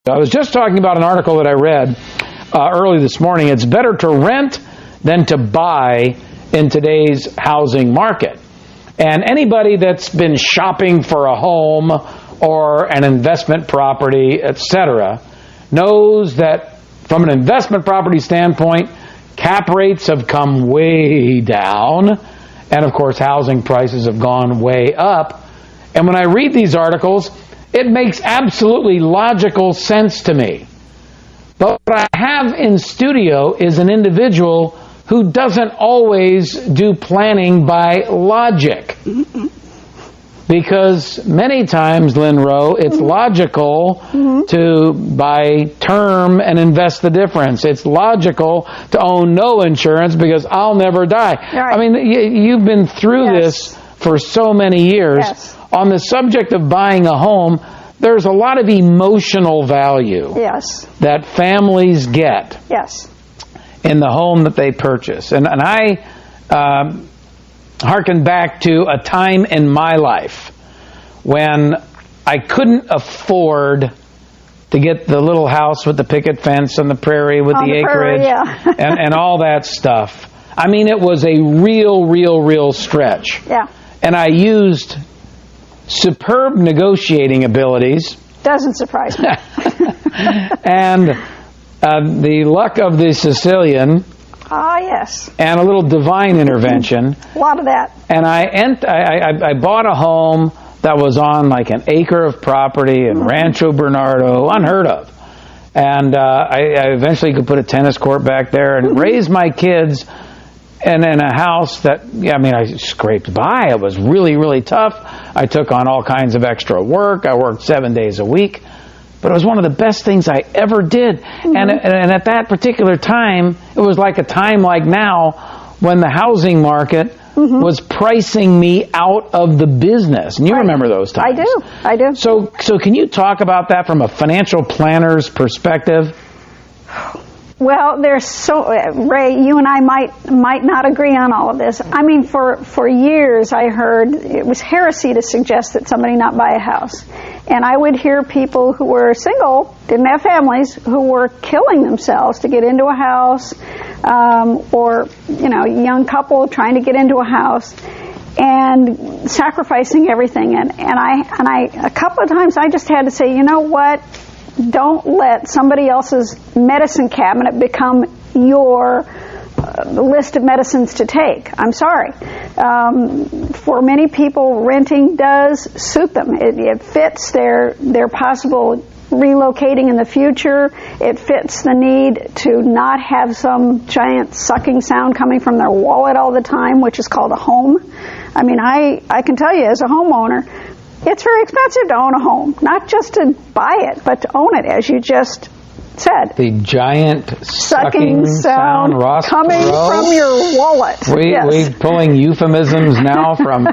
I was just talking about an article that I read early this morning. It's better to rent than to buy in today's housing market. And anybody that's been shopping for a home or an investment property, etc., knows that from an investment property standpoint, cap rates have come way down, and of course housing prices have gone way up. And when I read these articles, it makes absolutely logical sense to me. But what I have in studio is an individual who doesn't always do planning by logic. Because many times, Lynn Rowe, it's logical to buy term and invest the difference. It's logical to own no insurance because I'll never die. Right. I mean, you've been through this for so many years. Yes. On the subject of buying a home, there's a lot of emotional value that families get in the home that they purchase. And I harken back to a time in my life when I couldn't afford to get the little house with the picket fence on the prairie with the acreage and all that stuff. I mean, it was a real stretch. Yeah. And I used superb negotiating abilities. Doesn't surprise me. And the luck of the Sicilian. Ah, yes. And a little divine intervention. A lot of that. And I bought a home that was on like an acre of property in Rancho Bernardo, unheard of. And I eventually could put a tennis court back there and raise my kids. And in a house that, I scraped by. It was really tough. I took on all kinds of extra work. I worked 7 days a week. But it was one of the best things I ever did. And at that particular time, it was like a time like now when the housing market was pricing me out of the business. And you remember those times. I do. So can you talk about that from a financial planner's perspective? Well, Ray, you and I might not agree on all of this. I mean, for years I heard it was heresy to suggest that somebody not buy a house. And I would hear people who were single, didn't have families, who were killing themselves to get into a house, or, a young couple trying to get into a house and sacrificing everything. And I a couple of times I just had to say, you know what? Don't let somebody else's medicine cabinet become your list of medicines to take. I'm sorry. For many people, renting does suit them. It fits their possible relocating in the future. It fits the need to not have some giant sucking sound coming from their wallet all the time, which is called a home. I mean, I can tell you as a homeowner, it's very expensive to own a home, not just to buy it, but to own it, as you just said. The giant sucking sound coming from your wallet. We pulling euphemisms now from...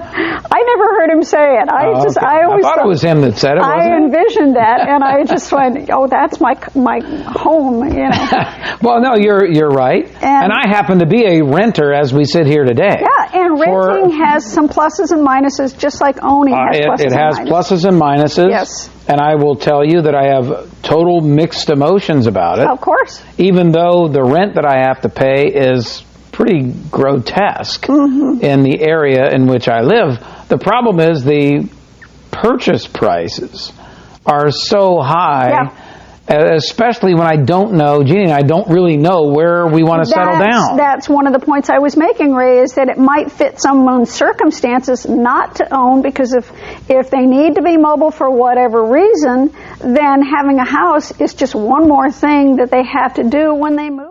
I never heard him say it. I always thought it was him that said it, wasn't I envisioned that, and I just went, that's my home, Well, no, you're right. And I happen to be a renter as we sit here today. Yeah, and renting has some pluses and minuses, just like owning has pluses and minuses. It has pluses and minuses. Yes. And I will tell you that I have total mixed emotions about it. Of course. Even though the rent that I have to pay is pretty grotesque in the area in which I live. The problem is the purchase prices are so high, especially when I don't know, Jeannie and I don't really know where we want to settle down. That's one of the points I was making, Ray, is that it might fit someone's circumstances not to own, because if they need to be mobile for whatever reason, then having a house is just one more thing that they have to do when they move.